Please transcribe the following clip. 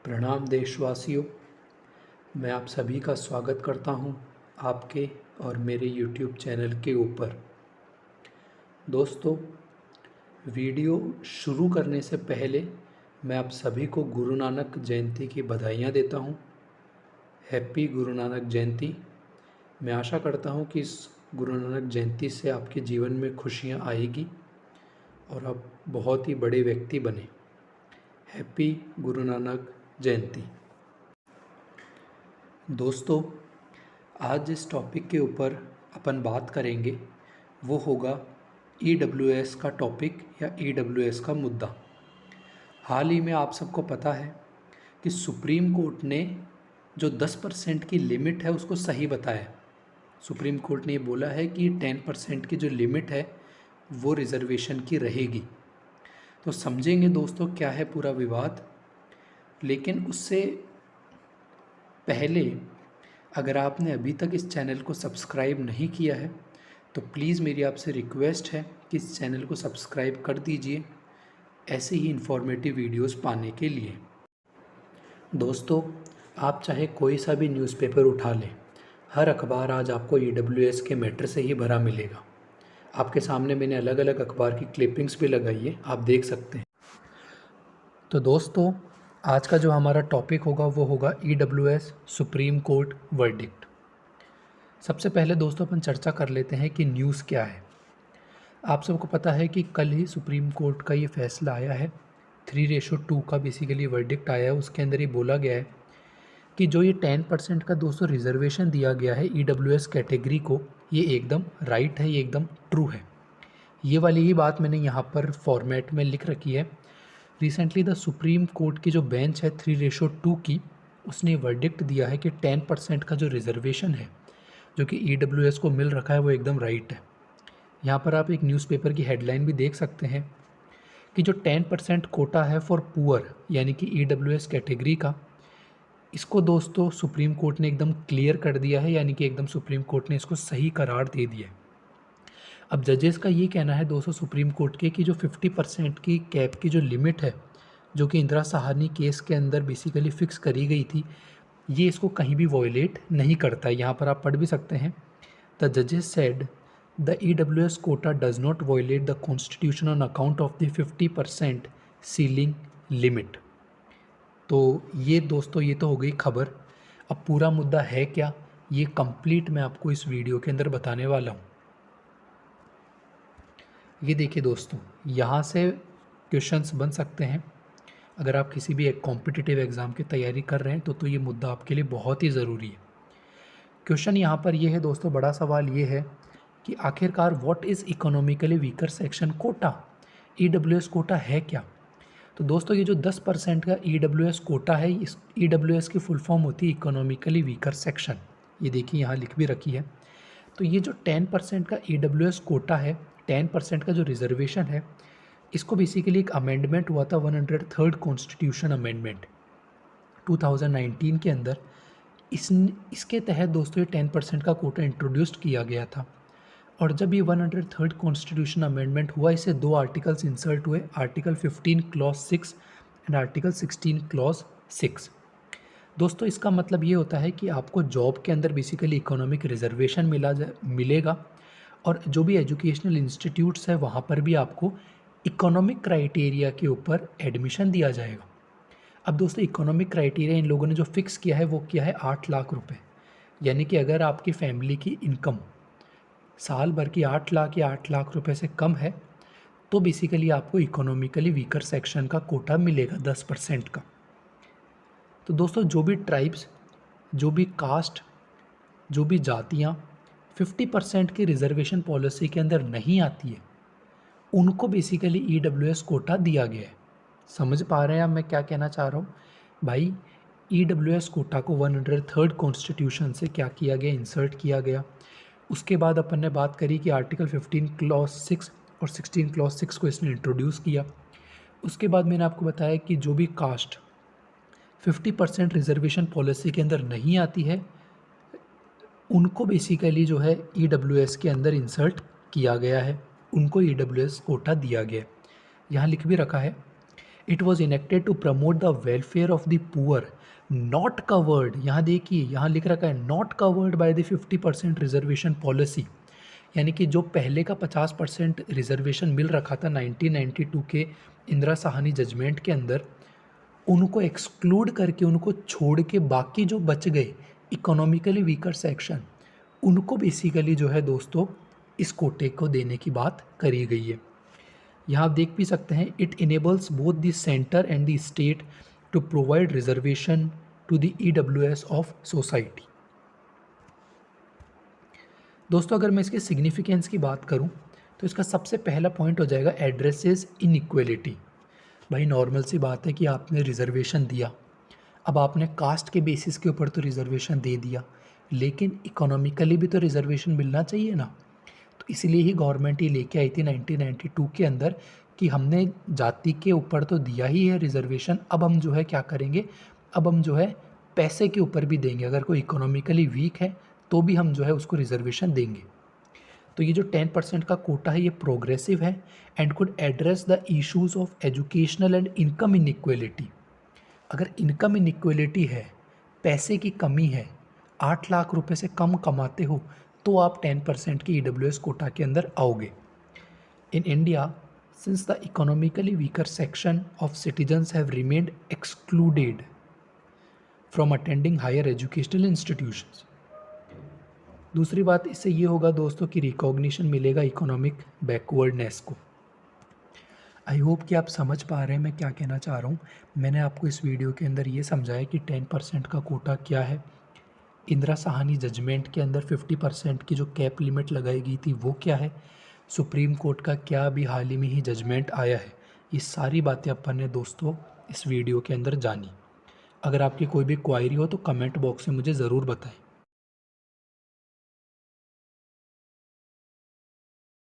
प्रणाम देशवासियों, मैं आप सभी का स्वागत करता हूं आपके और मेरे YouTube चैनल के ऊपर। दोस्तों, वीडियो शुरू करने से पहले मैं आप सभी को गुरु नानक जयंती की बधाइयाँ देता हूं। हैप्पी गुरु नानक जयंती। मैं आशा करता हूं कि इस गुरु नानक जयंती से आपके जीवन में खुशियां आएगी और आप बहुत ही बड़े व्यक्ति बने। हैप्पी गुरु नानक जयंती। दोस्तों, आज जिस टॉपिक के ऊपर अपन बात करेंगे वो होगा EWS का टॉपिक या EWS का मुद्दा। हाल ही में आप सबको पता है कि सुप्रीम कोर्ट ने जो 10% की लिमिट है उसको सही बताया। सुप्रीम कोर्ट ने ये बोला है कि 10% की जो लिमिट है वो रिजर्वेशन की रहेगी। तो समझेंगे दोस्तों क्या है पूरा विवाद। लेकिन उससे पहले अगर आपने अभी तक इस चैनल को सब्सक्राइब नहीं किया है तो प्लीज़ मेरी आपसे रिक्वेस्ट है कि इस चैनल को सब्सक्राइब कर दीजिए ऐसे ही इन्फॉर्मेटिव वीडियोस पाने के लिए। दोस्तों, आप चाहे कोई सा भी न्यूज़पेपर उठा लें, हर अखबार आज आपको EWS के मैटर से ही भरा मिलेगा। आपके सामने मैंने अलग अलग अखबार की क्लिपिंग्स भी लगाई है, आप देख सकते हैं। तो दोस्तों, आज का जो हमारा टॉपिक होगा वो होगा EWS सुप्रीम कोर्ट वर्डिक्ट। सबसे पहले दोस्तों अपन चर्चा कर लेते हैं कि न्यूज़ क्या है। आप सबको पता है कि कल ही सुप्रीम कोर्ट का ये फैसला आया है, 3:2 का बेसिकली वर्डिक्ट आया है। उसके अंदर ये बोला गया है कि जो ये 10% का दोस्तों रिजर्वेशन दिया गया है EWS कैटेगरी को, ये एकदम राइट है, ये एकदम ट्रू है। ये वाली ही बात मैंने यहाँ पर फॉर्मेट में लिख रखी है। रिसेंटली द सुप्रीम कोर्ट की जो बेंच है 3:2 की, उसने वर्डिक्ट दिया है कि 10% का जो रिजर्वेशन है जो कि EWS को मिल रखा है वो एकदम राइट है। यहाँ पर आप एक न्यूज़पेपर की हेडलाइन भी देख सकते हैं कि जो 10% कोटा है फॉर पुअर यानी कि EWS कैटेगरी का, इसको दोस्तों सुप्रीम कोर्ट ने एकदम क्लियर कर दिया है, यानी कि एकदम सुप्रीम कोर्ट ने इसको सही करार दे दिया है। अब जजेस का ये कहना है दोस्तों सुप्रीम कोर्ट के कि जो 50% की कैप की जो लिमिट है जो कि इंदिरा साहनी केस के अंदर बेसिकली फ़िक्स करी गई थी, ये इसको कहीं भी वॉयलेट नहीं करता है। यहाँ पर आप पढ़ भी सकते हैं, द जजेस said the EWS quota does not violate the constitution on account of the 50% ceiling limit. तो ये दोस्तों ये तो हो गई खबर। अब पूरा मुद्दा है क्या, ये कंप्लीट मैं आपको इस वीडियो के अंदर बताने वाला हूँ। ये देखिए दोस्तों, यहाँ से क्वेश्चंस बन सकते हैं। अगर आप किसी भी एक कॉम्पिटिटिव एग्ज़ाम की तैयारी कर रहे हैं तो ये मुद्दा आपके लिए बहुत ही ज़रूरी है। क्वेश्चन यहाँ पर ये है दोस्तों, बड़ा सवाल ये है कि आखिरकार what is economically weaker section quota, EWS quota है क्या। तो दोस्तों ये जो 10% का EWS कोटा है, इस EWS की फुल फॉर्म होती है इकोनॉमिकली वीकर सेक्शन। ये देखिए यहाँ लिख भी रखी है। तो ये जो 10% का EWS कोटा है, 10% का जो रिजर्वेशन है, इसको बेसिकली एक अमेंडमेंट हुआ था 103rd कॉन्स्टिट्यूशन अमेंडमेंट 2019 के अंदर। इसके तहत दोस्तों ये 10% का कोटा इंट्रोड्यूस्ड किया गया था। और जब ये 103rd कॉन्स्टिट्यूशन अमेंडमेंट हुआ, इससे 2 आर्टिकल्स इंसर्ट हुए, article 15 clause 6 and article 16 clause 6। दोस्तों इसका मतलब ये होता है कि आपको जॉब के अंदर बेसिकली इकोनॉमिक रिजर्वेशन मिलेगा और जो भी एजुकेशनल इंस्टीट्यूट्स है वहाँ पर भी आपको इकोनॉमिक क्राइटेरिया के ऊपर एडमिशन दिया जाएगा। अब दोस्तों इकोनॉमिक क्राइटेरिया इन लोगों ने जो फिक्स किया है वो किया है 8 लाख रुपए। यानी कि अगर आपकी फैमिली की इनकम साल भर की 8 लाख या 8 लाख रुपए से कम है तो बेसिकली आपको इकोनॉमिकली वीकर सेक्शन का कोटा मिलेगा 10% का। तो दोस्तों जो भी ट्राइब्स, जो भी कास्ट, जो भी जातियाँ 50% की रिजर्वेशन पॉलिसी के अंदर नहीं आती है, उनको बेसिकली EWS कोटा दिया गया है। समझ पा रहे हैं आप मैं क्या कहना चाह रहा हूँ भाई। EWS कोटा को 103rd कॉन्स्टिट्यूशन से क्या किया गया, इंसर्ट किया गया। उसके बाद अपन ने बात करी कि आर्टिकल 15 क्लॉज 6 और 16 क्लॉज 6 को इसने इंट्रोड्यूस किया। उसके बाद मैंने आपको बताया कि जो भी कास्ट 50% रिजर्वेशन पॉलिसी के अंदर नहीं आती है, उनको बेसिकली जो है EWS के अंदर इंसर्ट किया गया है, उनको EWS कोटा दिया गया है। यहाँ लिख भी रखा है, it was enacted to promote the welfare of the poor not covered, यहाँ देखिए यहाँ लिख रखा है not covered by the 50% reservation policy, यानी कि जो पहले का 50% रिजर्वेशन मिल रखा था 1992 के इंदिरा साहनी जजमेंट के अंदर, उनको एक्सक्लूड करके, उनको छोड़ के बाकी जो बच गए इकोनॉमिकली वीकर सेक्शन, उनको बेसिकली जो है दोस्तों इस कोटे को देने की बात करी गई है। यहाँ आप देख भी सकते हैं, it enables both the centre and the state to provide reservation to the EWS of society. दोस्तों अगर मैं इसके सिग्निफिकेंस की बात करूँ तो इसका सबसे पहला पॉइंट हो जाएगा एड्रेसेस इनइक्वलिटी। भाई नॉर्मल सी बात है कि आपने रिजर्वेशन दिया, अब आपने कास्ट के बेसिस के ऊपर तो रिजर्वेशन दे दिया, लेकिन इकोनॉमिकली भी तो रिजर्वेशन मिलना चाहिए ना। तो इसलिए ही गवर्नमेंट ये लेके आई थी 1992 के अंदर कि हमने जाति के ऊपर तो दिया ही है रिजर्वेशन, अब हम जो है क्या करेंगे, अब हम जो है पैसे के ऊपर भी देंगे, अगर कोई इकोनॉमिकली वीक है तो भी हम जो है उसको रिजर्वेशन देंगे। तो ये जो 10% का कोटा है ये प्रोग्रेसिव है and could address the issues of educational and income inequality. अगर इनकम इनइक्वलिटी है, पैसे की कमी है, 8 लाख रुपए से कम कमाते हो तो आप 10% की EWS कोटा के अंदर आओगे। In India since the economically weaker section of citizens have remained excluded from attending higher educational institutions. दूसरी बात इससे ये होगा दोस्तों कि रिकॉग्निशन मिलेगा इकोनॉमिक बैकवर्डनेस को। आई होप कि आप समझ पा रहे हैं मैं क्या कहना चाह रहा हूँ। मैंने आपको इस वीडियो के अंदर ये समझाया कि 10% का कोटा क्या है, इंदिरा साहनी जजमेंट के अंदर 50% की जो कैप लिमिट लगाई गई थी वो क्या है, सुप्रीम कोर्ट का क्या अभी हाल ही में ही जजमेंट आया है, ये सारी बातें अपन ने दोस्तों इस वीडियो के अंदर जानी। अगर आपकी कोई भी क्वायरी हो तो कमेंट बॉक्स में मुझे ज़रूर बताएं।